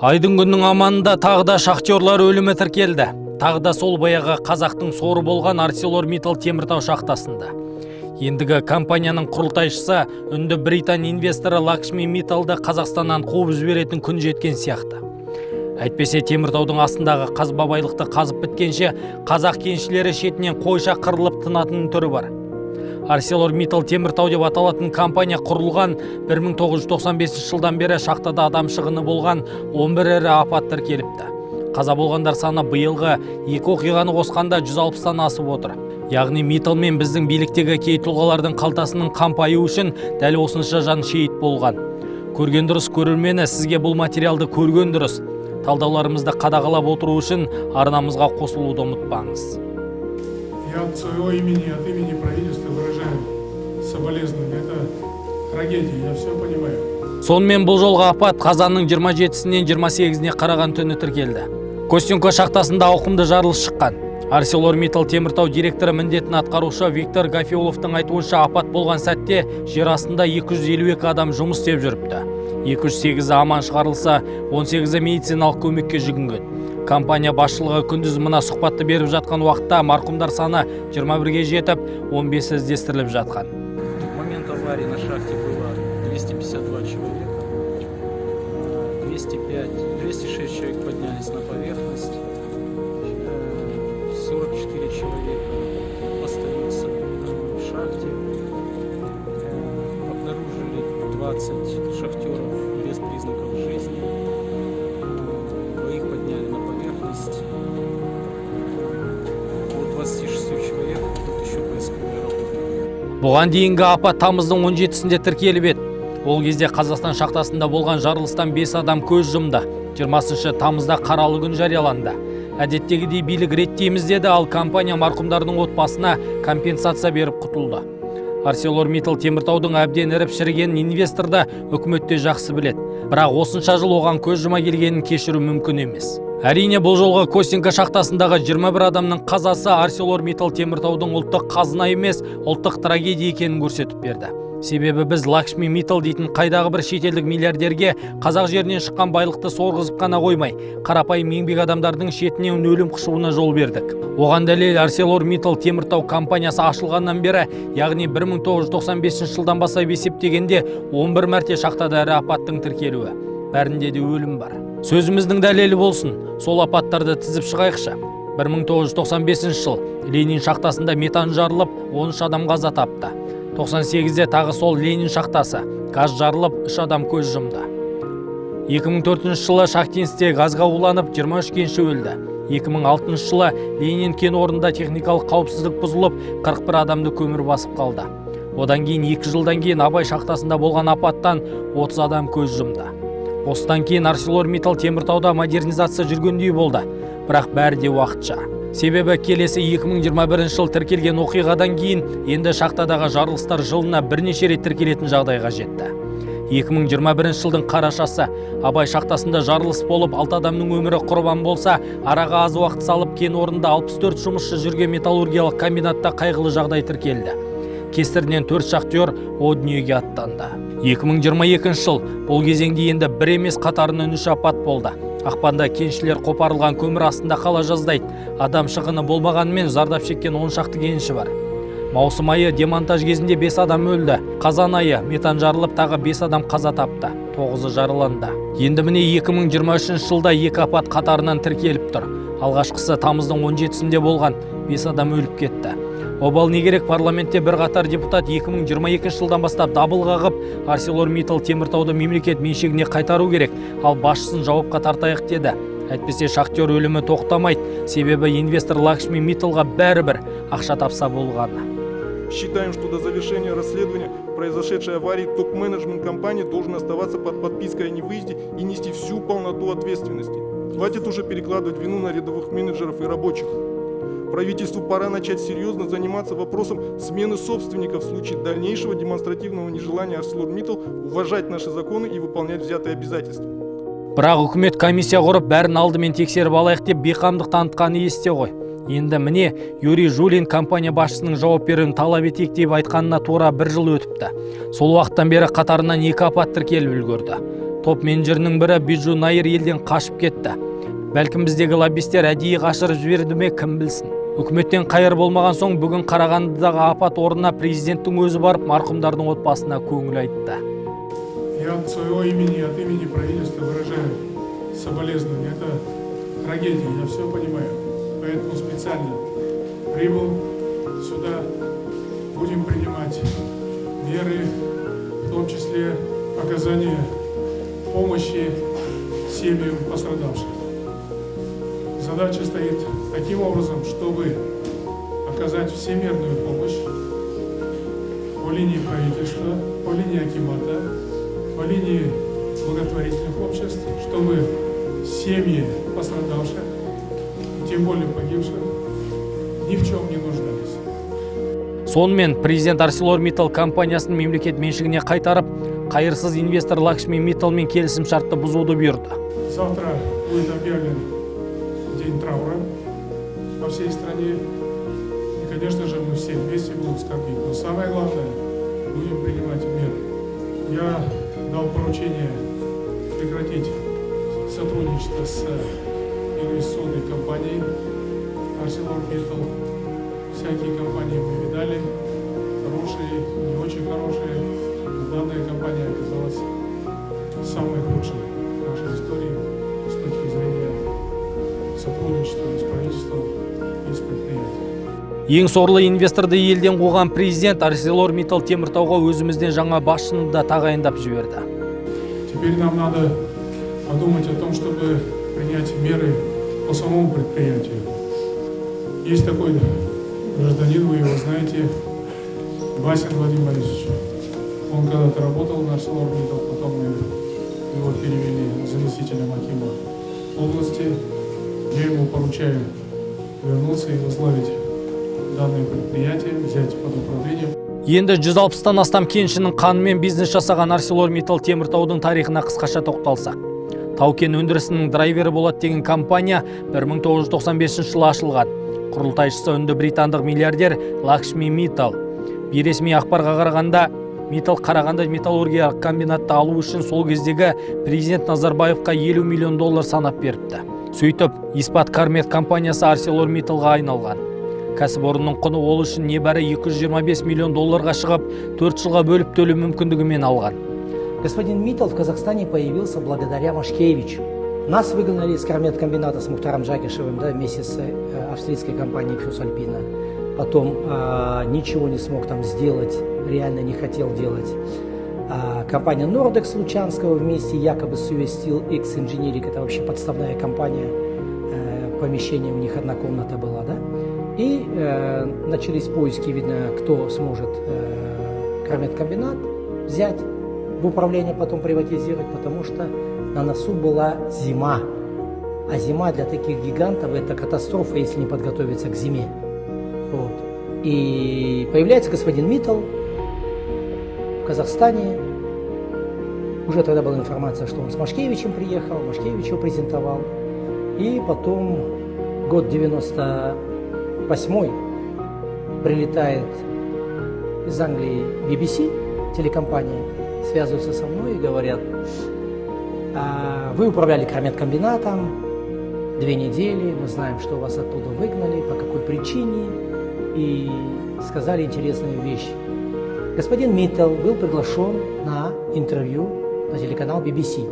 Айдың күннің аманында тағы да шахтерлар өлімі тіркелді. Тағы да сол баяғы қазақтың соры болған ArcelorMittal Теміртау шахтасында. Ендігі компанияның құрылтайшысы үнді британ инвесторы Lakshmi Mittalды Қазақстаннан қуып жіберетін күн жеткен сияқты. Әйтпесе Теміртаудың астындағы қазба байлықты қазып біткенше қазақ кеншілері шетінен қойша қырылып тынатын түрі бар. ArcelorMittal Теміртау деп аталатын компания құрылған 1995 жылдан бері шахтада адам шығыны болған 11 ірі апат тіркеліпті. Қаза болғандар саны биылғы екі оқиғаны қосқанда 160-тан асып отыр. Яғни Mittal мен біздің биліктегі кей тұлғалардың қалтасының қампайы үшін дәл осынша жан шейіт болған. Көрген дұрыс, көрермені, сізге бұл материалды көрген дұрыс. Талдауларымызды қадағалап отыру үшін арнамызға қосылуды ұмытпаңыз. Я от своего имени, от имени правительства выражаю соболезнования. Это трагедия, я все понимаю. Сонымен бұл жолғы апат қазанның 27-сінен 28-іне қараған түні тіркелді. Костенко шахтасында ауқымды жарылыс шыққан. ArcelorMittal Теміртау директоры міндетін атқарушы Виктор Гафиоловтың айтуынша апат болған сәтте жер астында 252 адам жұмыс істеп жүріпті. 208-і аман шығарылса, 18-і медициналық көмекке жүгінген. Компания басшылығы күндіз мына сұхбатты беріп жатқан уақытта марқұмдар саны 21-ге жетіп, 15-і іздестіріліп жатқан. В момент аварии на шахте было 252 человека, 206 человек поднялись на поверхность, 44 человека остаются в шахте, обнаружили 20 шахтеров без признаков жизни, двоих подняли на поверхность, от 26 человек тут еще поисковые работы. Бұған дейінгі апат тамыздың 17-сінде тіркеліп еді. Ол кезде Қазақстан шахтасында болған жарылыстан 5 адам көз жұмды. 20 тамызда қаралы күн жарияланды. Әдеттегідей билік реттейміз деді, ал компания марқұмдардың отбасына компенсация беріп құтылды. ArcelorMittal Теміртаудың әбден іріп шіріген инвесторды үкіметте жақсы біледі. Бірақ осынша жыл оған көз жұма келгенін кешіру мүмкін емес. Әрине, бұл жолғы Костенко шахтасындағы 21 адамның қазасы ArcelorMittal Теміртаудың ұлттық қазына емес, ұлттық трагедия екенін көрсетіп берді. Себебі біз Lakshmi Mittal дейтін қайдағы бір шетелдік миллиардерге қазақ жерінен шыққан байлықты сорғызып қана қоймай, қарапайым еңбек адамдардың шетінен өлім қышуына жол бердік. Оған дәлел ArcelorMittal Теміртау компаниясы ашылғаннан бері, яғни 1995 жылдан бастап есептегенде 11 мәрте шахтада ірі апаттың тіркелуі. Бәрінде де өлім бар. Сөзіміздің дәлелі болсын, сол апаттарды тізіп шығайықшы. 1995 жыл Ленин шахтасында метан жарылып, 13 адам қаза тапты. 98-де тағы сол Ленин шахтасы газ жарылып, 3 адам көз жұмды. 2004 жылы Шахтинскте газға уланып 23 кенші өлді. 2006 жылы Ленин кен орнында техникалық қауіпсіздік бұзылып, 41 адамды көмір басып қалды. Одан кейін 2 жылдан кейін Абай шахтасында болған апаттан 30 адам көз жұмды. Осыдан кейін ArcelorMittal Теміртауда модернизация жүргендей болды, бірақ бәрі де уақытша. Себебі келесі 2021 жыл тіркелген оқиғадан кейін енді шахтадағы жарылыстар жылына бірнеше рет тіркелетін жағдайға жетті. 2021 жылдың қарашасы Абай шахтасында жарылыс болып 6 адамның өмірі құрбан болса, араға аз уақыт салып кен орнында 64 жұмысшы жүрген металлургиялық комбинатта қайғылы жағдай тіркелді. Кесірінен 4 шахтер о дүниеге аттанды. 2022 жыл бұл кезеңде енді бір емес қатарынан 3 апат болды. Ақпанда кеншілер қопарылған көмір астында қала жаздайды. Адам шығыны болмағанымен зардап шеккен 10 шақты кенші бар. Маусым айы демонтаж кезінде 5 адам өлді. Қазан айы метан жарылып тағы 5 адам қаза тапты. 9-ы жараланды. Енді міне 2023 жылда 2 апат қатарынан тіркеліп тұр. Алғашқысы тамыздың 17-сінде болған, 5 адам өліп кетті. Обал не керек, парламентте бір қатар депутат 2022 жылдан бастап дабыл қағып, ArcelorMittal Теміртауды мемлекет меншігіне қайтару керек, ал басшысын жауапқа тартайық деді. Әйтпесе шахтер өлімі тоқтамайды, себебі инвестор Lakshmi Mittalға бәрібір ақша тапса болғаны. Считаем, что до завершения расследования произошедшей аварии топ-менеджмент компании должен оставаться под подпиской о невыезде и нести всю полноту ответственности. Хватит уже перекладывать вину на рядовых менеджеров и рабочих. Правительству пора начать серьезно заниматься вопросом смены собственников в случае дальнейшего демонстративного нежелания ArcelorMittal уважать наши законы и выполнять взятые обязательства. Бірақ үкімет комиссия құрып, бәрін алдымен тексеріп алайық деп бейқамдық танытқаны есте ғой. Енді міне Юрий Жулин компания басшысының жауап беруін талап етейік деп айтқанына тура 1 жыл өтіпті. Сол уақыттан бері қатарынан 2 апат тіркеліп үлгерді. Топ менеджерінің бірі Биджу Найыр елден қашып кетті. Бәлкім біздегі лоббистер әдейі қашырып жіберді ме, кім білсін. Үкіметтен қайыр болмаған соң бүгін Қарағандыдағы апат орнына президенттің өзі барып марқұмдардың отбасына көңіл айтты. Я от своего имени, от имени правительства выражаю соболезнования. Это трагедия, я все понимаю. Поэтому специально прибыл сюда. Будем принимать меры, в том числе оказание помощи семьям пострадавших. Задача стоит таким образом, чтобы оказать всемирную помощь по линии правительства, по линии акимата, по линии благотворительных обществ, чтобы семьи пострадавших, тем более погибших, ни в чем не нуждались. Сонымен президент ArcelorMittal компаниясын мемлекет меншігіне қайтарып, қайырсыз инвестор Лакшми Митталмен келісім шартты бұзуды бұйырды. Завтра будет объявлен день траура по всей стране. И, конечно же, мы все вместе будем скорбить. Но самое главное, будем принимать меры. Я дал поручение прекратить сотрудничество с инвестиционной компанией ArcelorMittal. Всякие компании мы видали, хорошие, не очень хорошие. Но данная компания оказалась самой худшей в нашей истории с точки зрения сотрудничества с правительством и с предприятием. Ең сорлы инвесторды елден қуған президент ArcelorMittal Теміртауға өзімізден жаңа басшыны да тағайындап жіберді. Теперь нам надо подумать о том, чтобы принять меры по самому предприятию. Есть такой гражданин, вы его знаете, Басин Владимир Борисович. Он когда-то работал на ArcelorMittal, потом мы его перевели заместителем акима области. Я ему поручаю вернуться и возглавить данное предприятие, взять под управление. Енді 160-тан астам кеншінің қанымен бизнес жасаған ArcelorMittal Теміртаудың тарихына қысқаша тоқталсақ. Тау-кен өндірісінің драйвері болады деген компания 1995 жылы ашылған. Құрылтайшысы үнді британдық миллиардер Лакшми Миттал. Бейресми ақпарға қарағанда, Миттал Қарағанды металлургия комбинатты алу үшін сол кездегі президент Назарбаевқа $50 миллион санап беріпті. Сөйтіп, Испат Кармет компаниясы ArcelorMittalға айналған. Кәсіпорынның құны ол үшін небәрі $225 миллион шығып, 4 жылға бөліп төлеу мүмкіндігімен алған. Господин Миттал в Казахстане появился благодаря Машкевичу. Нас выгнали из Кармет-комбината с Мухтаром Джакишевым, вместе с австрийской компанией Фюсальпина. Потом ничего не смог там сделать, реально не хотел делать. Компания Nordex Лучанского вместе якобы с US Steel X Engineering, это вообще подставная компания, помещение у них одна комната была, да? И начались поиски, видно, кто сможет Кармет-комбинат взять в управление, потом приватизировать, потому что на носу была зима. А зима для таких гигантов это катастрофа, если не подготовиться к зиме. Вот. И появляется господин Миттал в Казахстане. Уже тогда была информация, что он с Машкевичем приехал, Машкевич его презентовал. И потом год 98-й прилетает из Англии BBC, телекомпания, связываются со мной и говорят: вы управляли Кармет-комбинатом 2 недели, мы знаем, что вас оттуда выгнали, по какой причине, и сказали интересную вещь. Господин Миттал был приглашен на интервью на телеканал BBC.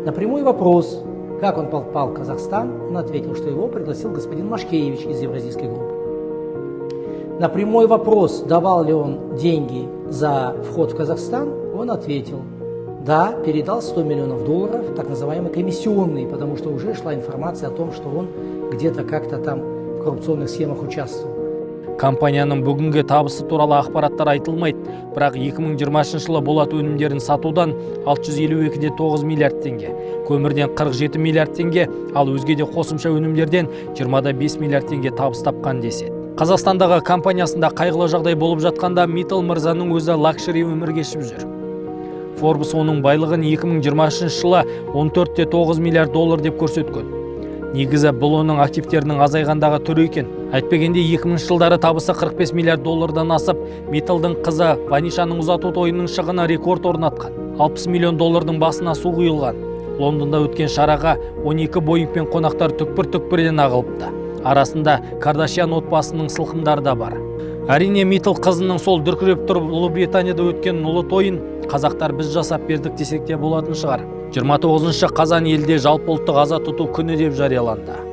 На прямой вопрос, как он попал в Казахстан, он ответил, что его пригласил господин Машкевич из Евразийской группы. На прямой вопрос, давал ли он деньги за вход в Казахстан, он ответил: да, передал $100 миллионов, так называемые комиссионные, потому что уже шла информация о том, что он где-то как-то там в коррупционных схемах участвовал. Компанияның бүгінгі табысы туралы ақпараттар айтылмайды, бірақ 2020 жылы болат өнімдерін сатудан 652,9 миллиард теңге, көмірден 47 миллиард теңге, ал өзге де қосымша өнімдерден 25 миллиард теңге табыс тапқан деседі. Қазақстандағы компаниясында қайғылы жағдай болып жатқанда Миттал мырзаның өзі лакшери өмір кешіп жүр. Forbes оның байлығын 2020 жылы $14,9 миллиард деп көрсеткен. Негізі бұл оның активтерінің азайғандағы түрі екен. Әйтпегенде 2000 жылдары табысы $45 миллиард асып, Митталдың қызы Ванишаның ұзату тойының шығыны рекорд орнатқан. 60 миллион доллардың басына су құйылған. Лондонда өткен шараға 12 Боингпен қонақтар түкпір-түкпірден ағылыпты. Арасында Кардашьян отбасының сылқымдары да бар. Әрине, Миттл қызының сол дүркіреп тұрып Ұлыбританияда өткен ұлы тойын қазақтар біз жасап бердік десек те болатын шығар. 29 қазан елде жалпыұлттық аза тұту күні деп жарияланды.